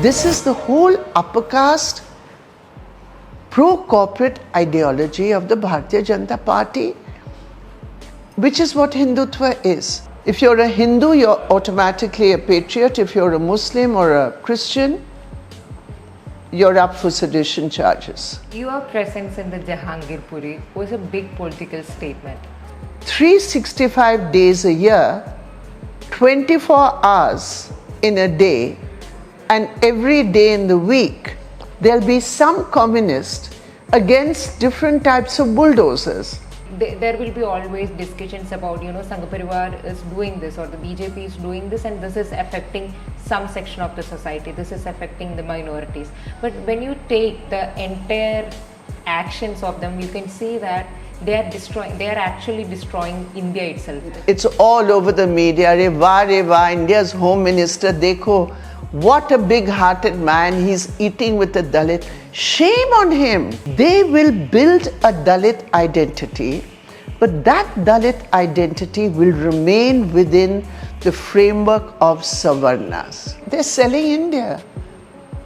This is the whole upper caste pro-corporate ideology of the Bharatiya Janata Party, which is what Hindutva is. If you're a Hindu, you're automatically a patriot. If you're a Muslim or a Christian, you're up for sedition charges. Your presence in the Jahangirpuri was a big political statement. 365 days a year, 24 hours in a day, and every day in the week, there'll be some communist against different types of bulldozers. There will be always discussions about, Sangha Parivar is doing this or the BJP is doing this and this is affecting some section of the society, this is affecting the minorities. But when you take the entire actions of them, you can see that they are actually destroying India itself. It's all over the media. Reva, India's Home Minister, dekho, what a big-hearted man, he's eating with a Dalit. Shame on him. They will build a Dalit identity, but that Dalit identity will remain within the framework of Savarnas. They're selling India.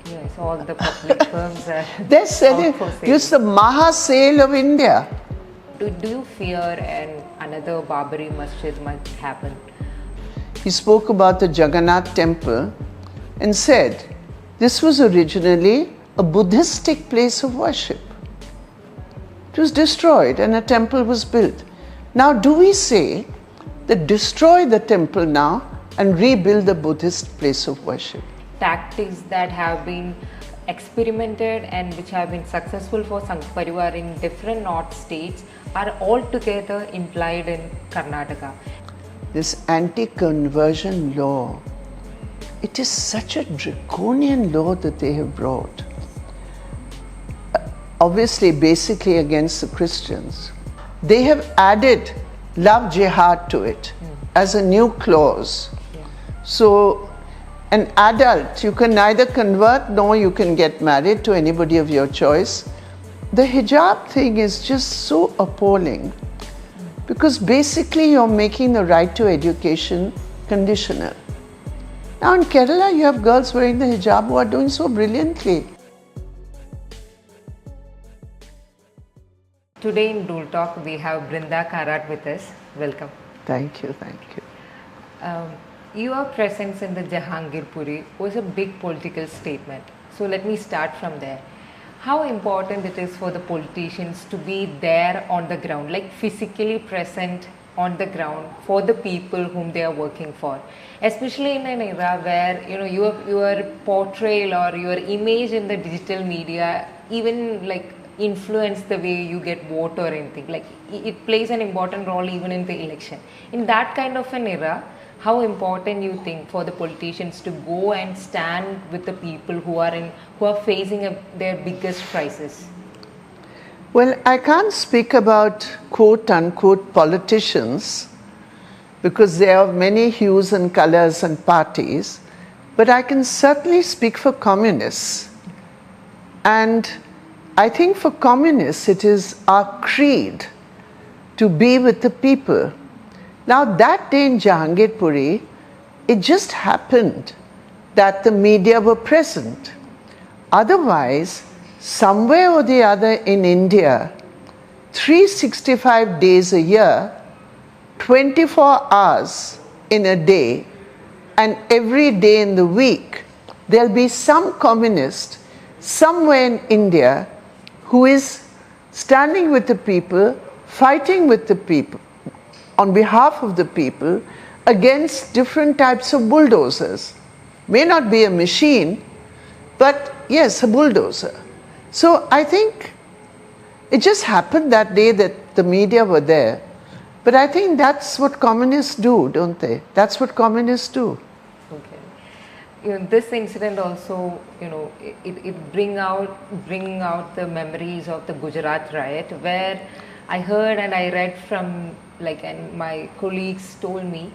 Yes, all the public firms are. They're selling. It's the Maha sale of India. Do you fear another Babari Masjid might happen? He spoke about the Jagannath temple and said this was originally a Buddhistic place of worship. It was destroyed and a temple was built. Now, do we say that destroy the temple now and rebuild the Buddhist place of worship? Tactics that have been experimented and which have been successful for Sangh Parivar in different north states are altogether implied in Karnataka. This anti-conversion law, it is such a draconian law that they have brought. Obviously, basically against the Christians. They have added love jihad to it as a new clause. Yeah. So, an adult, you can neither convert nor you can get married to anybody of your choice. The hijab thing is just so appalling because basically you're making the right to education conditional. Now in Kerala, you have girls wearing the hijab who are doing so brilliantly. Today in DoolTalk, we have Brinda Karat with us. Welcome. Thank you, thank you. Your presence in the Jahangirpuri was a big political statement. So let me start from there. How important it is for the politicians to be there on the ground, like physically present on the ground for the people whom they are working for, especially in an era where your portrayal or your image in the digital media even like influence the way you get vote or anything. Like it plays an important role even in the election. In that kind of an era, how important you think for the politicians to go and stand with the people who are facing their biggest crisis? Well, I can't speak about quote-unquote politicians because there are many hues and colors and parties, but I can certainly speak for communists. And I think for communists, it is our creed to be with the people. Now, that day in Jahangirpuri, it just happened that the media were present. Otherwise, somewhere or the other in India, 365 days a year, 24 hours in a day, and every day in the week, there'll be some communist somewhere in India who is standing with the people, fighting with the people, on behalf of the people, against different types of bulldozers. May not be a machine, but yes, a bulldozer. So I think it just happened that day that the media were there. But I think that's what communists do, don't they? That's what communists do. Okay. This incident also, it bring out the memories of the Gujarat riot, where I heard and I read from and my colleagues told me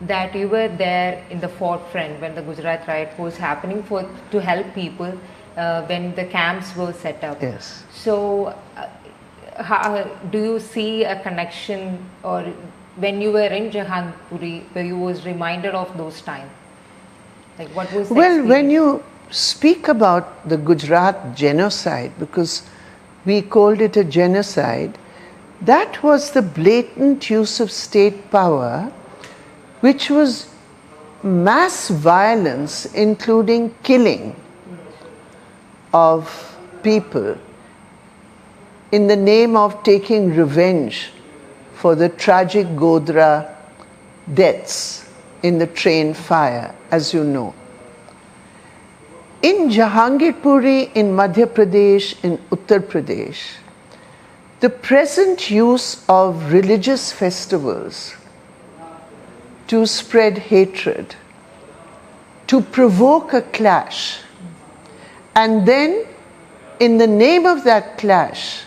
that you were there in the forefront when the Gujarat riot was happening to help people when the camps were set up. Yes. So, how, do you see a connection, or when you were in Jahangirpuri, where you was reminded of those times? Like, what was the Well, when experience? you speak about the Gujarat genocide, because we called it a genocide, that was the blatant use of state power, which was mass violence, including killing of people in the name of taking revenge for the tragic Godhra deaths in the train fire, as you know. In Jahangirpuri, in Madhya Pradesh, in Uttar Pradesh, the present use of religious festivals to spread hatred, to provoke a clash, and then in the name of that clash,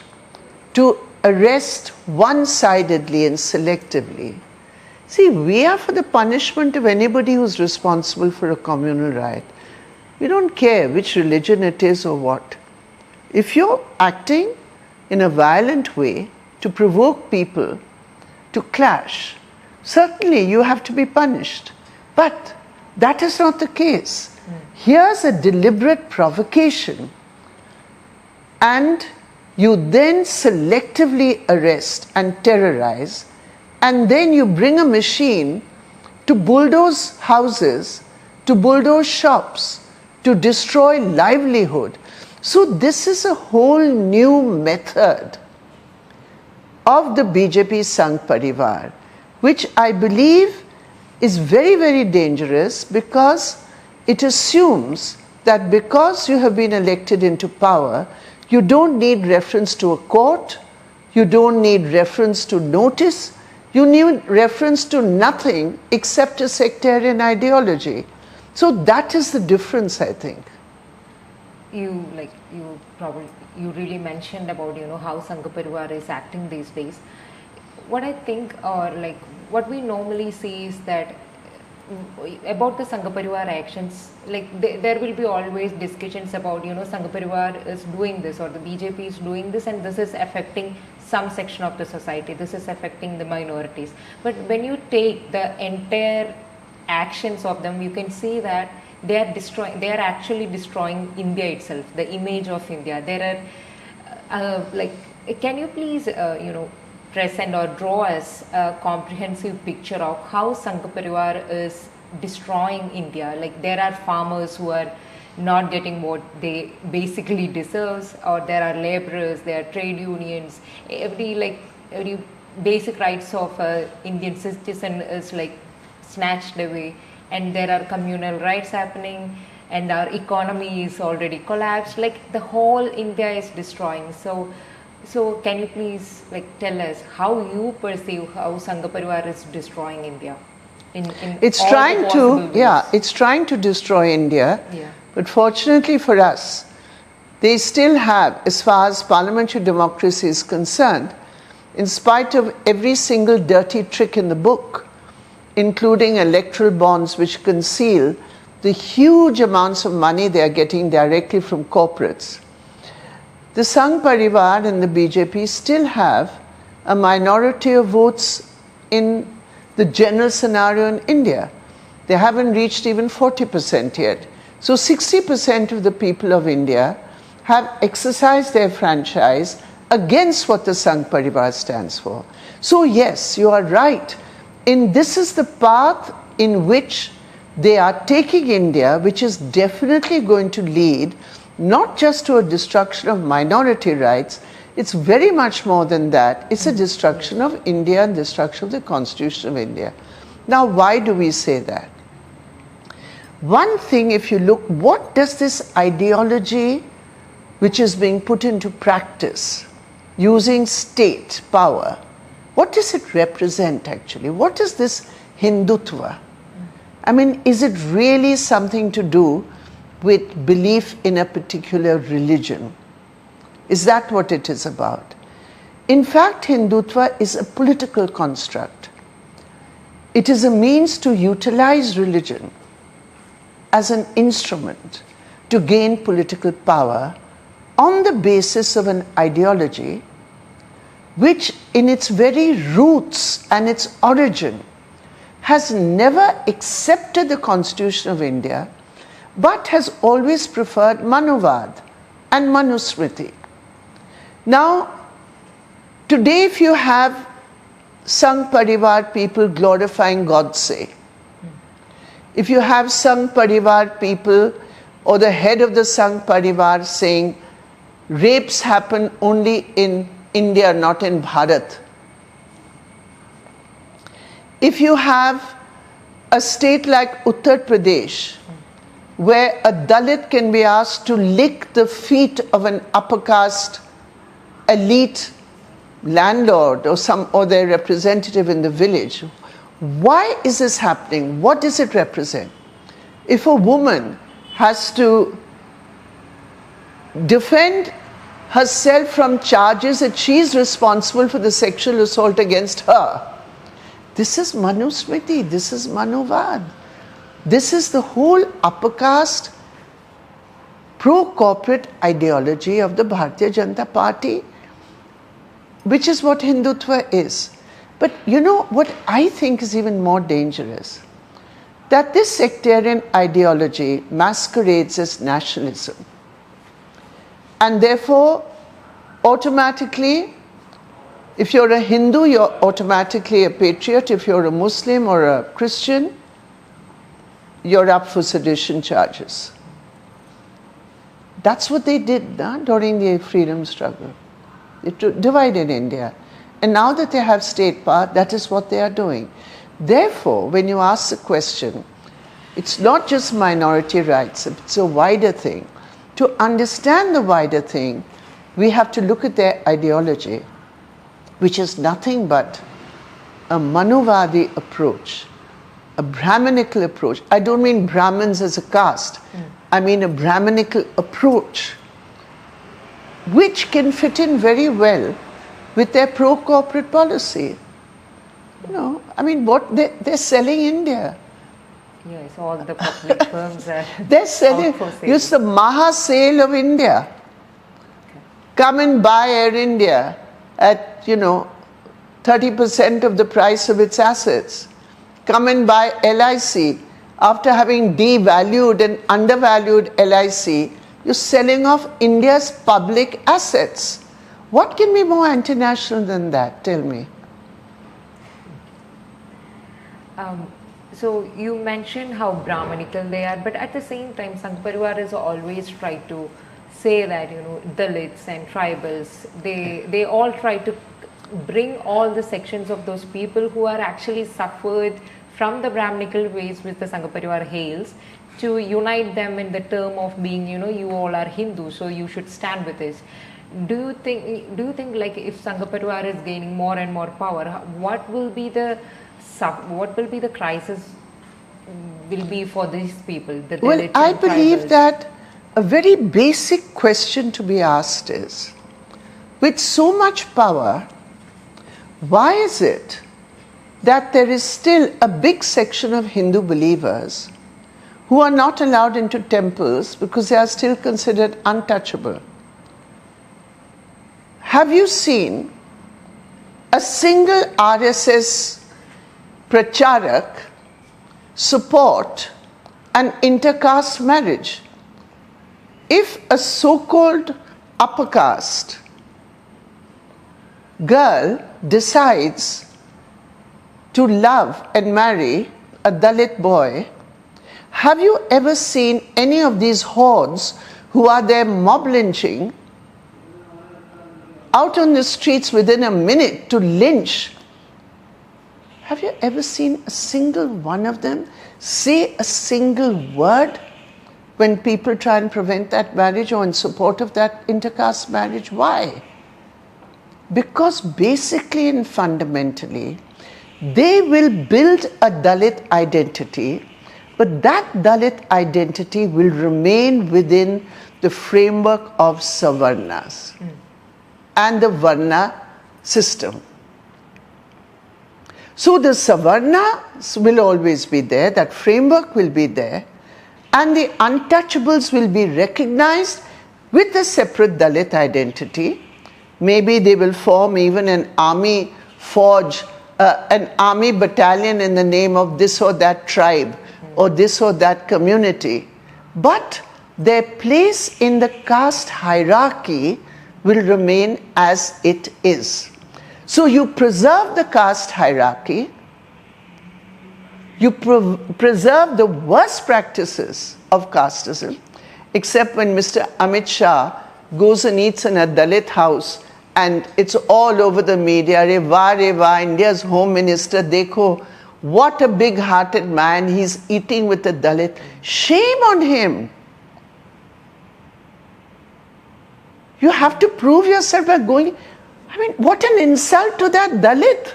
to arrest one-sidedly and selectively. See, we are for the punishment of anybody who's responsible for a communal riot. We don't care which religion it is or what. If you're acting in a violent way to provoke people to clash, certainly you have to be punished. But that is not the case. Here's a deliberate provocation, and you then selectively arrest and terrorize, and then you bring a machine to bulldoze houses, to bulldoze shops, to destroy livelihood. So this is a whole new method of the BJP Sangh Parivar, which I believe is very, very dangerous, because it assumes that because you have been elected into power, you don't need reference to a court, you don't need reference to notice, you need reference to nothing except a sectarian ideology. So that is the difference, I think. You really mentioned about, how Sangha Parivar is acting these days. What I think, or like what we normally see, is that about the Sangha Parivar actions, like there will be always discussions about, Sangha Parivar is doing this, or the BJP is doing this, and this is affecting some section of the society, this is affecting the minorities. But when you take the entire actions of them, you can see that they are actually destroying India itself, the image of India. There are can you please present or draw us a comprehensive picture of how Sangha Parivar is destroying India? Like, there are farmers who are not getting what they basically deserves, or there are laborers, there are trade unions, every basic rights of a Indian citizen is like snatched away, and there are communal rights happening, and our economy is already collapsed. Like, the whole India is destroying. So can you please tell us how you perceive how Sangha Parivar is destroying India? It's trying to, it's trying to destroy India. Yeah. But fortunately for us, they still have, as far as parliamentary democracy is concerned, in spite of every single dirty trick in the book, including electoral bonds which conceal the huge amounts of money they are getting directly from corporates, the Sangh Parivar and the BJP still have a minority of votes in the general scenario in India. They haven't reached even 40% yet. So 60% of the people of India have exercised their franchise against what the Sangh Parivar stands for. So yes, you are right. This is the path in which they are taking India, which is definitely going to lead not just to a destruction of minority rights, it's very much more than that. It's a destruction of India and destruction of the Constitution of India. Now, why do we say that? One thing, if you look, what does this ideology which is being put into practice using state power, what does it represent actually? What is this Hindutva? I mean, is it really something to do with belief in a particular religion? Is that what it is about? In fact, Hindutva is a political construct. It is a means to utilize religion as an instrument to gain political power on the basis of an ideology which in its very roots and its origin has never accepted the Constitution of India but has always preferred Manuvad and Manusmriti. Now, today if you have Sangh Parivar people glorifying Godse, if you have Sangh Parivar people or the head of the Sangh Parivar saying rapes happen only in India, not in Bharat, if you have a state like Uttar Pradesh, where a Dalit can be asked to lick the feet of an upper caste elite landlord or their representative in the village, why is this happening? What does it represent? If a woman has to defend herself from charges that she is responsible for the sexual assault against her, this is Manusmriti, this is Manuvad. This is the whole upper caste pro-corporate ideology of the Bharatiya Janata Party, which is what Hindutva is. But you know what I think is even more dangerous? That this sectarian ideology masquerades as nationalism. And therefore, automatically, if you're a Hindu, you're automatically a patriot. If you're a Muslim or a Christian, you're up for sedition charges. That's what they did during the freedom struggle. They divided India. And now that they have state power, that is what they are doing. Therefore, when you ask the question, it's not just minority rights, it's a wider thing. To understand the wider thing, we have to look at their ideology, which is nothing but a Manuvadi approach, a Brahminical approach. I don't mean Brahmins as a caste. I mean a Brahminical approach, which can fit in very well with their pro-corporate policy. You know, I mean, what they're selling India. Yes, all the public firms are they're selling. It's the Maha sale of India. Okay. Come and buy Air India at 30% of the price of its assets. Come and buy LIC. After having devalued and undervalued LIC, you're selling off India's public assets. What can be more anti-national than that? Tell me. So you mentioned how Brahminical they are, but at the same time, Sangh Parivar has always tried to say that, Dalits and tribals, they all try to bring all the sections of those people who are actually suffered from the Brahminical ways which the Sangh Parivar hails, to unite them in the term of being, you all are Hindu, so you should stand with us. Do you think like if Sangh Parivar is gaining more and more power, what will be the crisis will be for these people? Well, I believe that a very basic question to be asked is, with so much power, why is it that there is still a big section of Hindu believers who are not allowed into temples because they are still considered untouchable? Have you seen a single RSS pracharak support an intercaste marriage? If a so-called upper caste girl decides to love and marry a Dalit boy, have you ever seen any of these hordes who are there mob lynching out on the streets within a minute to lynch? Have you ever seen a single one of them say a single word when people try and prevent that marriage or in support of that intercaste marriage? Why? Because basically and fundamentally, they will build a Dalit identity, but that Dalit identity will remain within the framework of Savarnas and the Varna system. So the Savarnas will always be there, that framework will be there, and the untouchables will be recognized with a separate Dalit identity. Maybe they will form even an army forge, an army battalion in the name of this or that tribe or this or that community. but their place in the caste hierarchy will remain as it is. So you preserve the caste hierarchy, you preserve the worst practices of casteism, except when Mr. Amit Shah goes and eats in a Dalit house and it's all over the media, re va, India's home minister, dekho, what a big-hearted man, he's eating with a Dalit. Shame on him. You have to prove yourself by going, I mean, what an insult to that Dalit.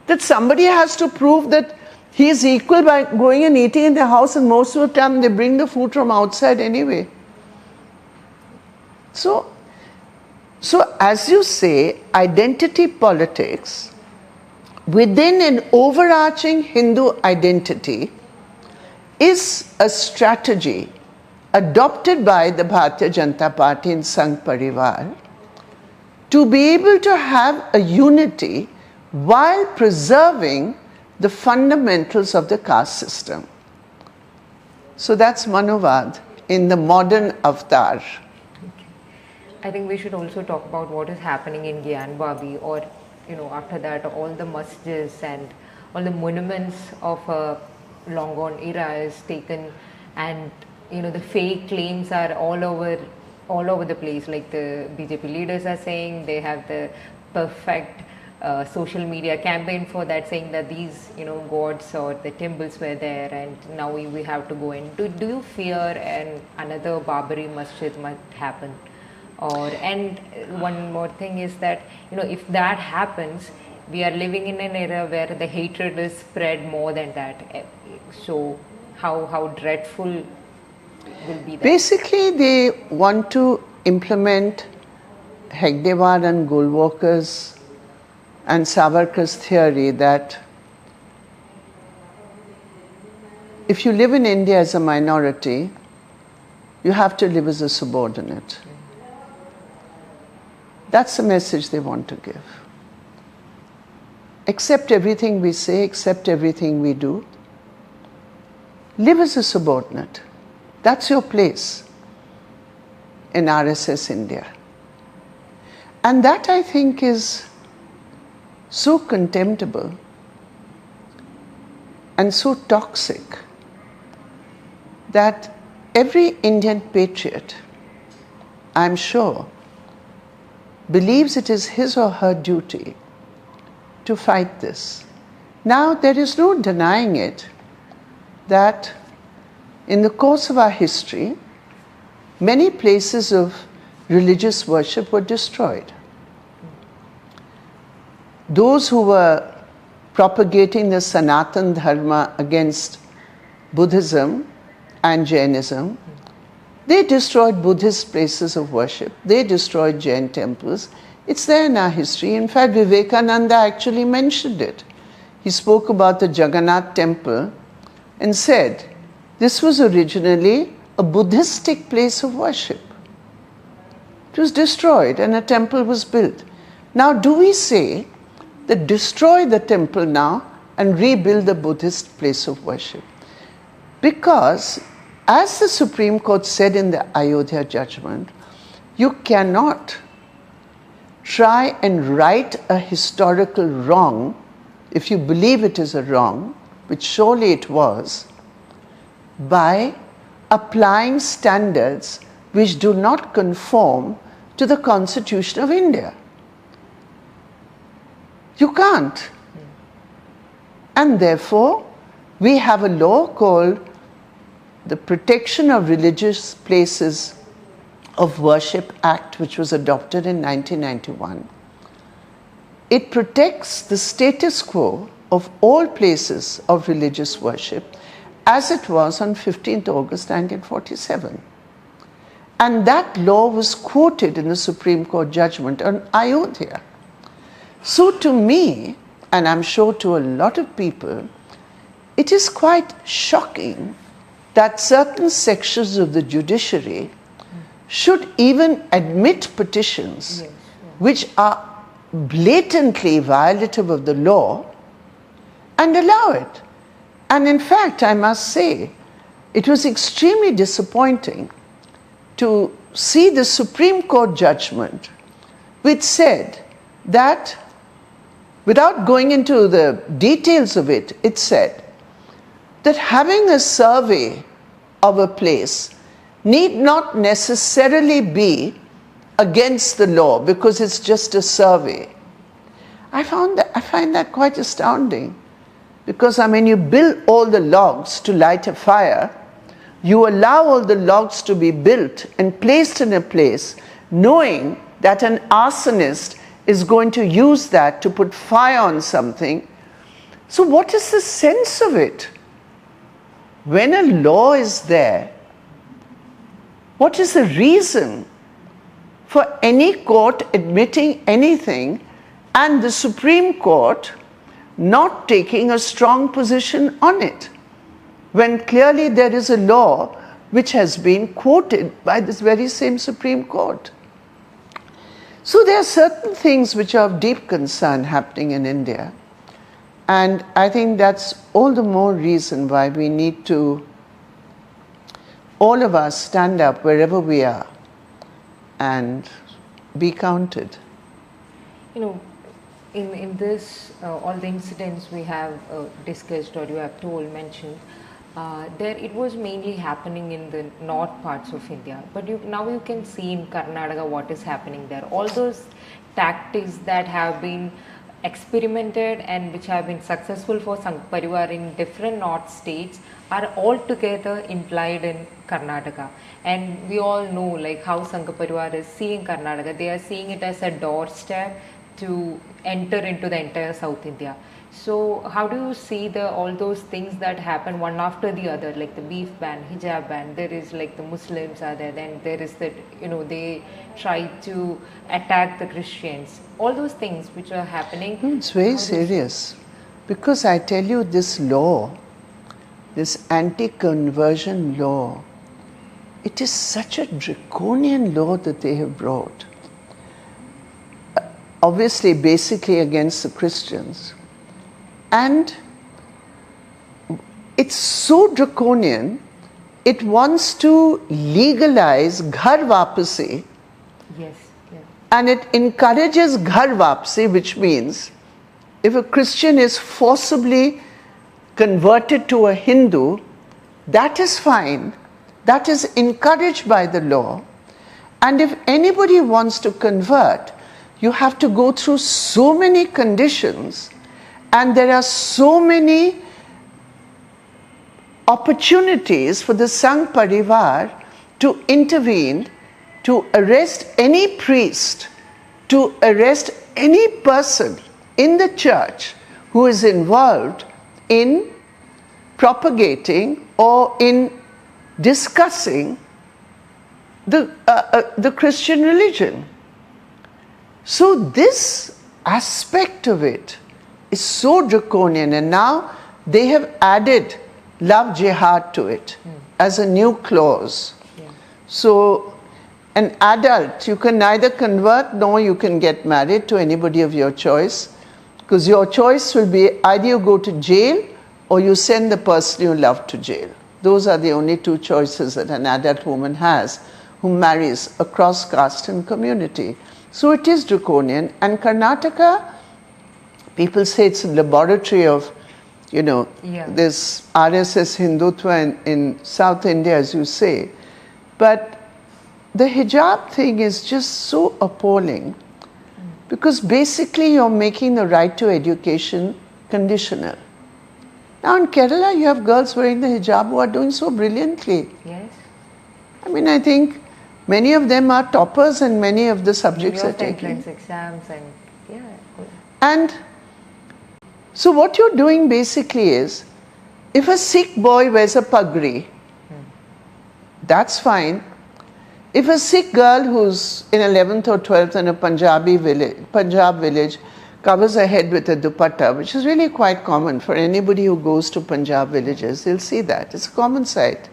That somebody has to prove that he is equal by going and eating in the house, and most of the time they bring the food from outside anyway. So as you say, identity politics within an overarching Hindu identity is a strategy adopted by the Bharatiya Janata Party and Sangh Parivar to be able to have a unity while preserving the fundamentals of the caste system. So that's Manovad in the modern avatar. I think we should also talk about what is happening in Gyanbabi, or after that all the masjids and all the monuments of a long gone era is taken, and the fake claims are all over the place. Like the BJP leaders are saying they have the perfect social media campaign for that, saying that these gods or the temples were there and now we have to go in. Do you fear another Babari masjid might happen? And one more thing is that if that happens, we are living in an era where the hatred is spread more than that. So how dreadful will be that? Basically, they want to implement Hegdewar and Golwalker's and Savarkar's theory that if you live in India as a minority, you have to live as a subordinate. That's the message they want to give. Accept everything we say, accept everything we do. Live as a subordinate. That's your place in RSS India. And that, I think, is so contemptible and so toxic that every Indian patriot, I'm sure, believes it is his or her duty to fight this. Now, there is no denying it that in the course of our history, many places of religious worship were destroyed. Those who were propagating the Sanatan Dharma against Buddhism and Jainism, they destroyed Buddhist places of worship. They destroyed Jain temples. It's there in our history. In fact, Vivekananda actually mentioned it. He spoke about the Jagannath temple and said, this was originally a Buddhistic place of worship. It was destroyed and a temple was built. Now, do we say that destroy the temple now and rebuild the Buddhist place of worship? Because, as the Supreme Court said in the Ayodhya judgment, you cannot try and right a historical wrong, if you believe it is a wrong, which surely it was, by applying standards which do not conform to the Constitution of India. You can't. And therefore, we have a law called the Protection of Religious Places of Worship Act, which was adopted in 1991. It protects the status quo of all places of religious worship as it was on 15th August 1947. And that law was quoted in the Supreme Court judgment on Ayodhya. So to me, and I'm sure to a lot of people, it is quite shocking that certain sections of the judiciary should even admit petitions which are blatantly violative of the law and allow it. And in fact, I must say it was extremely disappointing to see the Supreme Court judgment which said that, without going into the details of it, it said that having a survey of a place need not necessarily be against the law because it's just a survey. I find that quite astounding, because you build all the logs to light a fire, you allow all the logs to be built and placed in a place, knowing that an arsonist is going to use that to put fire on something. So what is the sense of it? When a law is there, what is the reason for any court admitting anything and the Supreme Court not taking a strong position on it, when clearly there is a law which has been quoted by this very same Supreme Court? So there are certain things which are of deep concern happening in India, and I think that's all the more reason why we need to, all of us, stand up wherever we are and be counted. In this, all the incidents we have discussed or you have mentioned, it was mainly happening in the north parts of India. But now you can see in Karnataka what is happening there. All those tactics that have been experimented and which have been successful for Sangh Parivar in different north states are altogether implied in Karnataka. And we all know how Sangh Parivar is seeing Karnataka. They are seeing it as a doorstep to enter into the entire South India. So how do you see all those things that happen one after the other, like the beef ban, hijab ban? There is the Muslims are there, then there is that they try to attack the Christians. All those things which are happening. It's very serious, because I tell you, this law, this anti-conversion law, it is such a draconian law that they have brought. Obviously, basically against the Christians. And it's so draconian, it wants to legalize ghar wapasi. Yes. Yeah. And it encourages ghar wapasi, which means if a Christian is forcibly converted to a Hindu, that is fine. That is encouraged by the law. And if anybody wants to convert, you have to go through so many conditions, and there are so many opportunities for the Sangh Parivar to intervene, to arrest any priest, to arrest any person in the church who is involved in propagating or in discussing the Christian religion. So this aspect of it is so draconian, and now they have added love jihad to it as a new clause. Yeah. So an adult, you can neither convert nor you can get married to anybody of your choice, because your choice will be either you go to jail or you send the person you love to jail. Those are the only two choices that an adult woman has who marries across caste and community. So it is draconian, and Karnataka, people say it's a laboratory of, this RSS Hindutva in South India, as you say. But the hijab thing is just so appalling, because basically you're making the right to education conditional. Now in Kerala, you have girls wearing the hijab who are doing so brilliantly. Yes. I think many of them are toppers and many of the subjects are taking. Entrance exams and And so what you're doing basically is, if a Sikh boy wears a pagri, that's fine. If a Sikh girl who's in 11th or 12th in a Punjab village covers her head with a dupatta, which is really quite common for anybody who goes to Punjab villages, they'll see that. It's a common sight.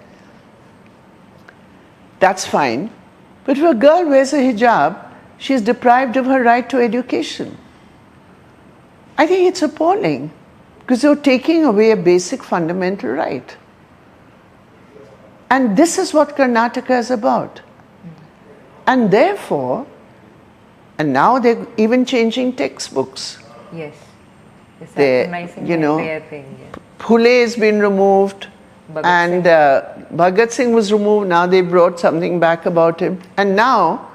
That's fine. But if a girl wears a hijab, she is deprived of her right to education. I think it's appalling, because you're taking away a basic fundamental right. And this is what Karnataka is about. And therefore, and now they're even changing textbooks. Yes. They're sacrificing the entire thing. Yeah. Phule has been removed, and Bhagat Singh was removed. Now they brought something back about him. And now,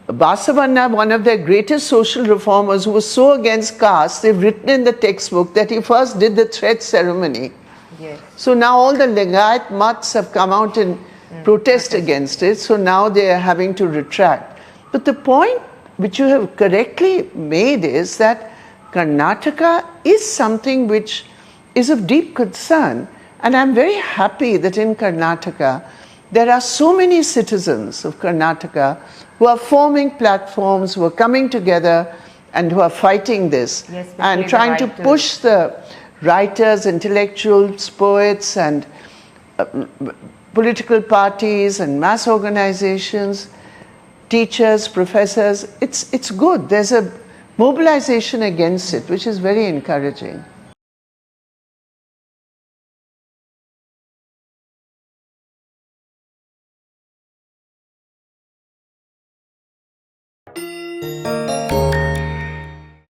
Basavanna, one of their greatest social reformers who was so against caste, they've written in the textbook that he first did the thread ceremony. Yes. So now all the Ligayat Mats have come out in protest against it, so now they are having to retract. But the point which you have correctly made is that Karnataka is something which is of deep concern, and I'm very happy that in Karnataka there are so many citizens of Karnataka who are forming platforms, who are coming together and who are fighting this, and trying to push the writers, intellectuals, poets, and political parties and mass organizations, teachers, professors. It's good. There's a mobilization against it, which is very encouraging.